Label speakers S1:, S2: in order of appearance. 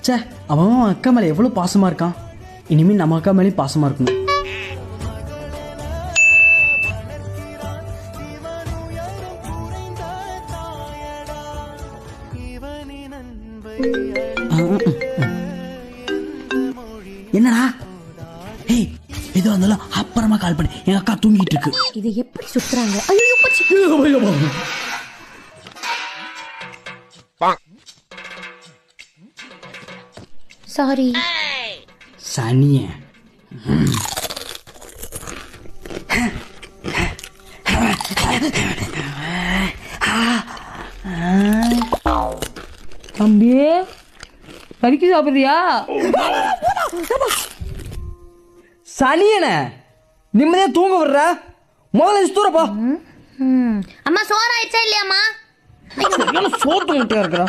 S1: சே, அவன் அக்கா மேலே எவ்வளோ பாசமாக இருக்கான். இனிமேல் நம்ம அக்கா மேலேயும் பாசமாக இருக்கணும். என்னடா? ஏய், ஏதோ இருந்தாலும் அப்புறமா கால் பண்ணி, எங்க அக்கா தூங்கிட்டு இருக்கு.
S2: இது எப்படி சுத்துறாங்க? ஐயோ, சாரி.
S1: சனிய
S2: தம்பி, கறிக்கு சாப்பிடுறியா?
S1: சனியன நிம்மதியா தூங்க விடுற. முதல்ல தூரப்பா.
S2: அம்மா, சோறு ஆயிடுச்சா இல்லையாம்மா?
S1: சோத்து முட்டையா இருக்கிறா.